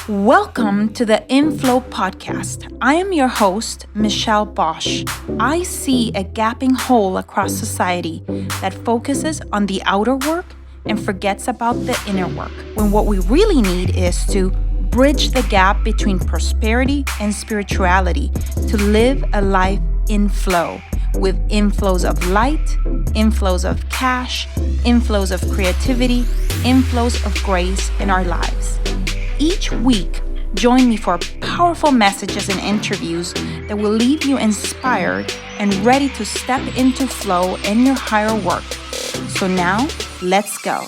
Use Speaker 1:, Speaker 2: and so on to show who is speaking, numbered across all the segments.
Speaker 1: Welcome to the InFlow Podcast. I am your host, Michelle Bosch. I see a gaping hole across society that focuses on the outer work and forgets about the inner work, when what we really need is to bridge the gap between prosperity and spirituality to live a life in flow, with inflows of light, inflows of cash, inflows of creativity, inflows of grace in our lives. Each week, join me for powerful messages and interviews that will leave you inspired and ready to step into flow in your higher work. So now, let's go.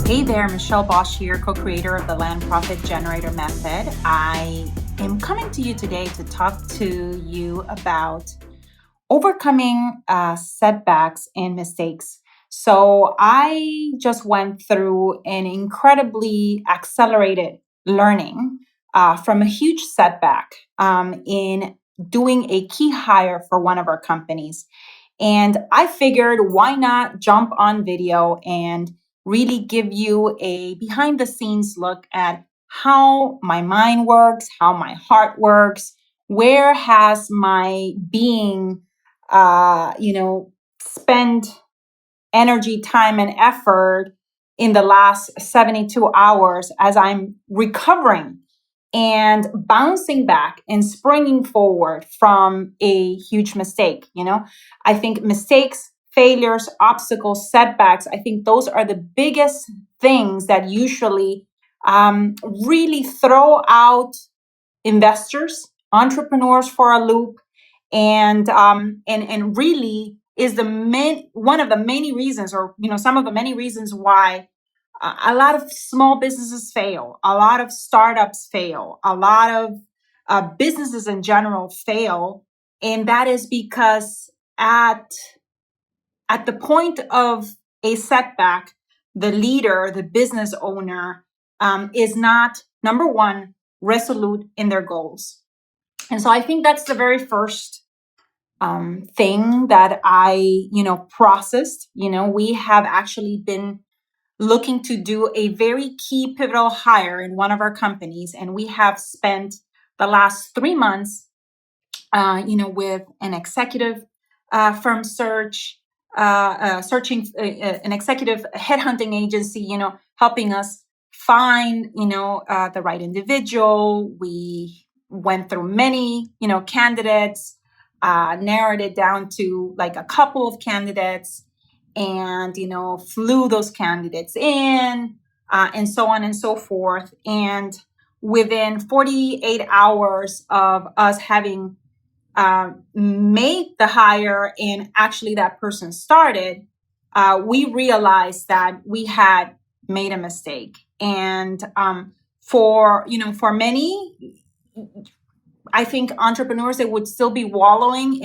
Speaker 1: Hey there, Michelle Bosch here, co-creator of the Land Profit Generator Method. I am coming to you today to talk to you about overcoming setbacks and mistakes. So I just went through an incredibly accelerated learning from a huge setback in doing a key hire for one of our companies. And I figured, why not jump on video and really give you a behind the scenes look at how my mind works, how my heart works, where has my being, spent energy, time, and effort in the last 72 hours as I'm recovering and bouncing back and springing forward from a huge mistake. I think mistakes, failures, obstacles, setbacks, I think those are the biggest things that usually really throw out investors, entrepreneurs for a loop, and really is one of the many reasons, or some of the many reasons why a lot of small businesses fail, a lot of startups fail, a lot of businesses in general fail, and that is because at the point of a setback, the leader, the business owner, is not, number one, resolute in their goals. And so I think that's the very first thing that I, processed. We have actually been looking to do a very key pivotal hire in one of our companies. And we have spent the last 3 months, with an executive firm searching an executive headhunting agency, helping us find, the right individual. We went through many, candidates, narrowed it down to like a couple of candidates, and flew those candidates in, and so on and so forth. And within 48 hours of us having made the hire and actually that person started, we realized that we had made a mistake. And for many, I think entrepreneurs, they would still be wallowing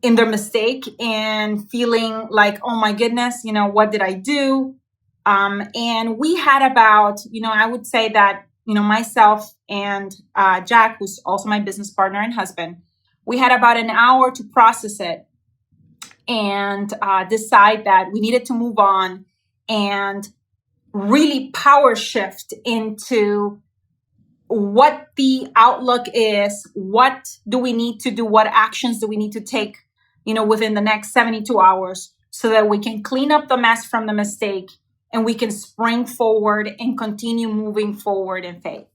Speaker 1: in their mistake and feeling like, oh my goodness, what did I do? And we had about, I would say that, myself and Jack, who's also my business partner and husband, we had about an hour to process it and decide that we needed to move on and really power shift into what the outlook is, what do we need to do, what actions do we need to take, within the next 72 hours so that we can clean up the mess from the mistake and we can spring forward and continue moving forward in faith.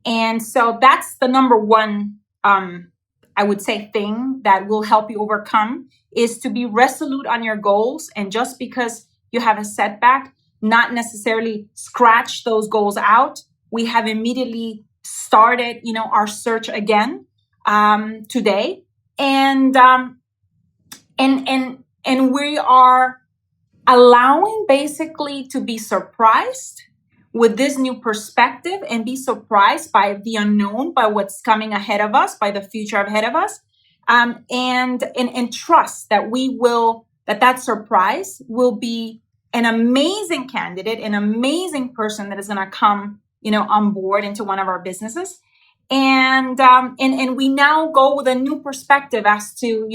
Speaker 1: And so that's the number one, I would say, thing that will help you overcome, is to be resolute on your goals. And just because you have a setback, not necessarily scratch those goals out. We have immediately started, our search again today, and we are allowing basically to be surprised with this new perspective and be surprised by the unknown, by what's coming ahead of us, by the future ahead of us, and trust that that surprise will be an amazing candidate, an amazing person that is going to come, on board into one of our businesses. And we now go with a new perspective as to,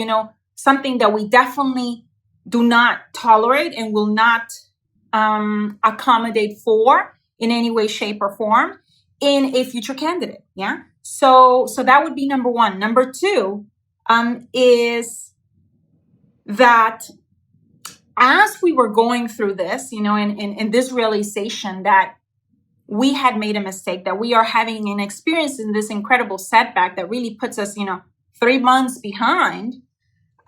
Speaker 1: something that we definitely do not tolerate and will not accommodate for in any way, shape, or form in a future candidate. Yeah. So that would be number one. Number two is that as we were going through this, in this realization that we had made a mistake, that we are having an experience in this incredible setback that really puts us, 3 months behind,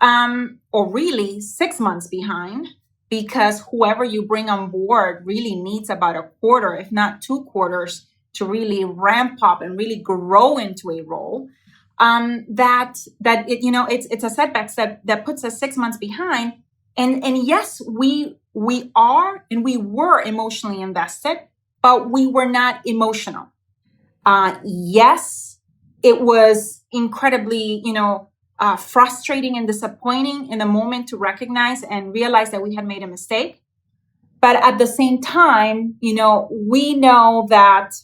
Speaker 1: or really 6 months behind, because whoever you bring on board really needs about a quarter, if not 2 quarters, to really ramp up and really grow into a role. It's a setback that puts us 6 months behind. And yes, we are and we were emotionally invested, but we were not emotional. Yes, it was incredibly, frustrating and disappointing in the moment to recognize and realize that we had made a mistake. But at the same time, we know that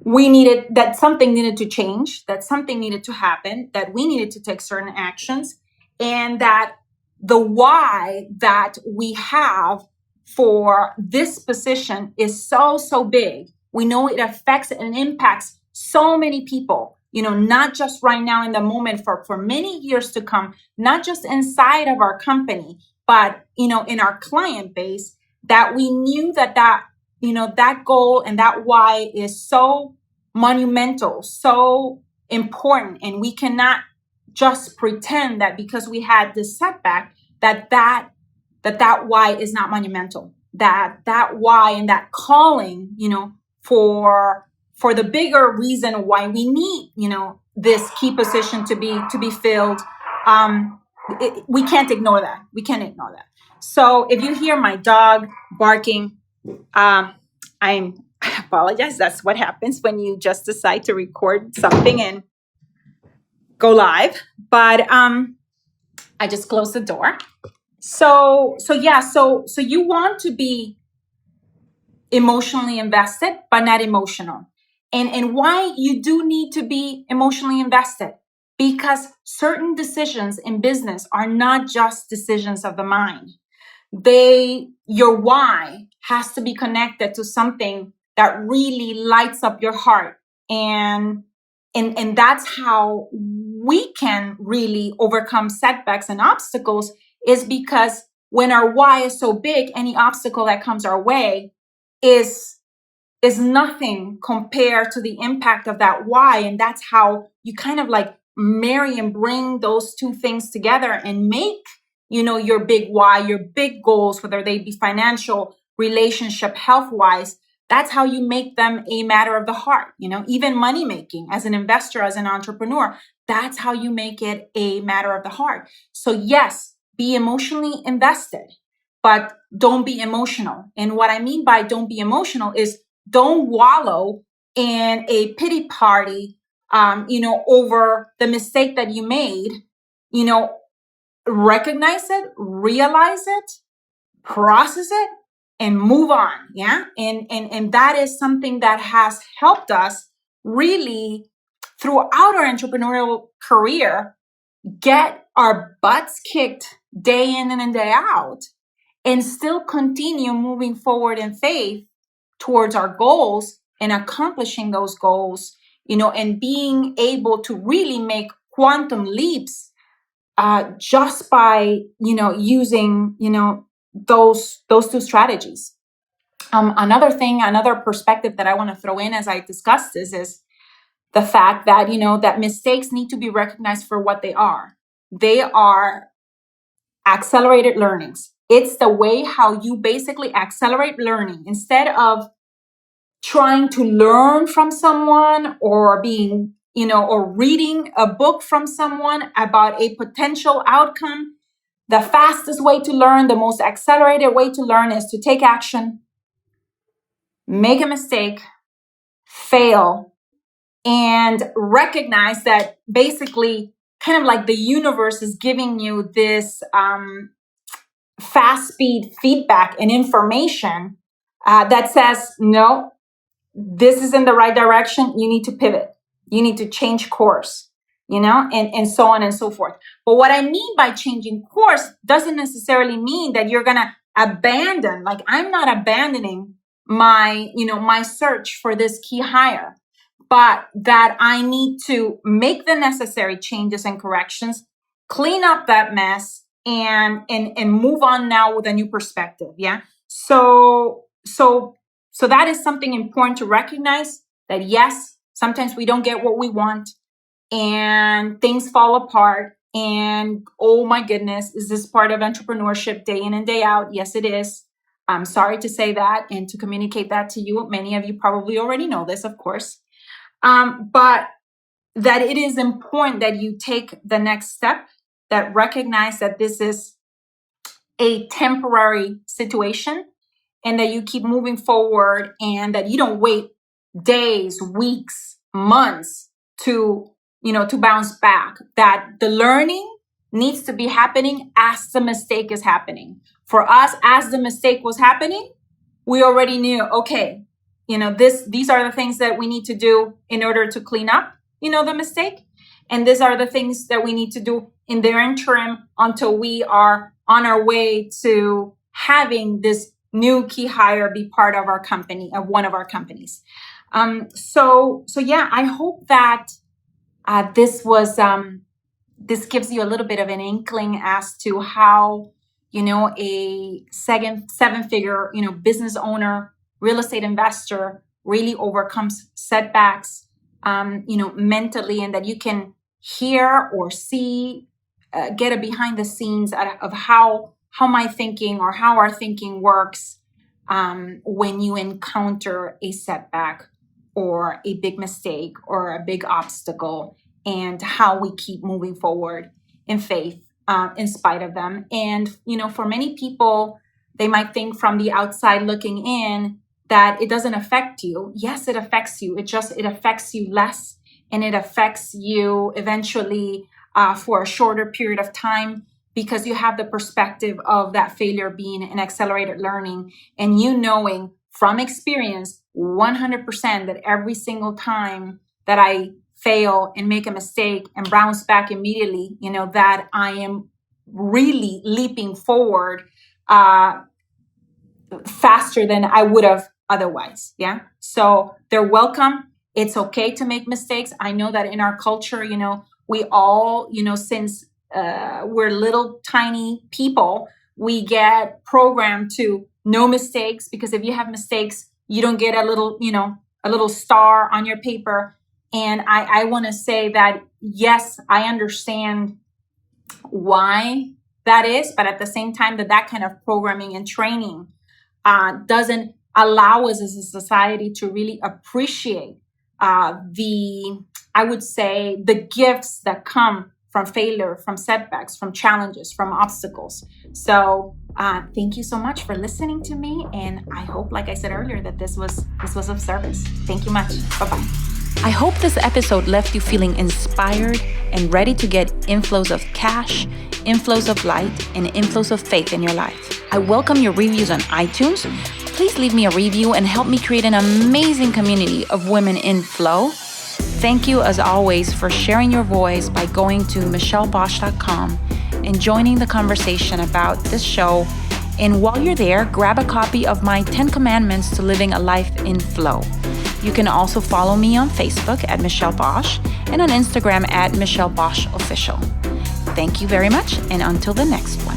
Speaker 1: that something needed to change, that something needed to happen, that we needed to take certain actions, and that the why that we have for this position is so big. We know it affects and impacts so many people, not just right now in the moment, for many years to come, not just inside of our company, but, in our client base, that we knew that goal and that why is so monumental, so important. And we cannot just pretend that because we had this setback, that why is not monumental, that why and that calling, for the bigger reason why we need, this key position to be filled. We can't ignore that. So if you hear my dog barking, I apologize. That's what happens when you just decide to record something and go live. But I just closed the door. So you want to be emotionally invested, but not emotional. And why you do need to be emotionally invested? Because certain decisions in business are not just decisions of the mind. Your why has to be connected to something that really lights up your heart. And that's how we can really overcome setbacks and obstacles, is because when our why is so big, any obstacle that comes our way is nothing compared to the impact of that why. And that's how you kind of like marry and bring those two things together and make, your big why, your big goals, whether they be financial, relationship, health-wise. That's how you make them a matter of the heart. Even money making as an investor, as an entrepreneur, that's how you make it a matter of the heart. So yes, be emotionally invested, but don't be emotional. And what I mean by don't be emotional is don't wallow in a pity party, over the mistake that you made. Recognize it, realize it, process it, and move on. Yeah. And that is something that has helped us really throughout our entrepreneurial career get our butts kicked day in and day out, and still continue moving forward in faith towards our goals and accomplishing those goals, and being able to really make quantum leaps just by, using, those two strategies. Another perspective that I want to throw in as I discuss this is the fact that, that mistakes need to be recognized for what they are. They are accelerated learnings. It's the way how you basically accelerate learning. Instead of trying to learn from someone or being, or reading a book from someone about a potential outcome, the fastest way to learn, the most accelerated way to learn is to take action, make a mistake, fail, and recognize that basically kind of like the universe is giving you this fast speed feedback and information that says, no, this is in the right direction. You need to pivot. You need to change course. and so on and so forth. But what I mean by changing course doesn't necessarily mean that you're going to abandon, like I'm not abandoning my search for this key hire, but that I need to make the necessary changes and corrections, clean up that mess, and move on now with a new perspective. Yeah. So that is something important to recognize, that yes, sometimes we don't get what we want and things fall apart. And oh my goodness, is this part of entrepreneurship day in and day out? Yes, it is. I'm sorry to say that and to communicate that to you. Many of you probably already know this, of course. But that it is important that you take the next step, that recognize that this is a temporary situation and that you keep moving forward, and that you don't wait days, weeks, months to bounce back. That the learning needs to be happening as the mistake is happening. For us, as the mistake was happening, we already knew, okay, these are the things that we need to do in order to clean up, the mistake. And these are the things that we need to do in the interim until we are on our way to having this new key hire be part of our company, of one of our companies. So yeah, I hope that this gives you a little bit of an inkling as to how, a seven-figure, business owner, real estate investor really overcomes setbacks, mentally, and that you can hear or see, get a behind the scenes of how my thinking or how our thinking works when you encounter a setback or a big mistake or a big obstacle, and how we keep moving forward in faith in spite of them. And, for many people, they might think from the outside looking in that it doesn't affect you. Yes, it affects you. It affects you less, and it affects you eventually for a shorter period of time, because you have the perspective of that failure being an accelerated learning, and you knowing from experience 100% that every single time that I fail and make a mistake and bounce back immediately, that I am really leaping forward faster than I would have otherwise. Yeah. So they're welcome. It's okay to make mistakes. I know that in our culture, we all, since we're little tiny people, we get programmed to no mistakes, because if you have mistakes, you don't get a little star on your paper. And I want to say that, yes, I understand why that is, but at the same time, that kind of programming and training doesn't allow us as a society to really appreciate the gifts that come from failure, from setbacks, from challenges, from obstacles. So thank you so much for listening to me. And I hope, like I said earlier, that this was of service. Thank you much. Bye-bye.
Speaker 2: I hope this episode left you feeling inspired and ready to get inflows of cash, inflows of light, and inflows of faith in your life. I welcome your reviews on iTunes. Please leave me a review and help me create an amazing community of women in flow. Thank you, as always, for sharing your voice by going to michellebosch.com and joining the conversation about this show. And while you're there, grab a copy of my 10 Commandments to Living a Life in Flow. You can also follow me on Facebook at Michelle Bosch and on Instagram at Michelle Bosch Official. Thank you very much, and until the next one.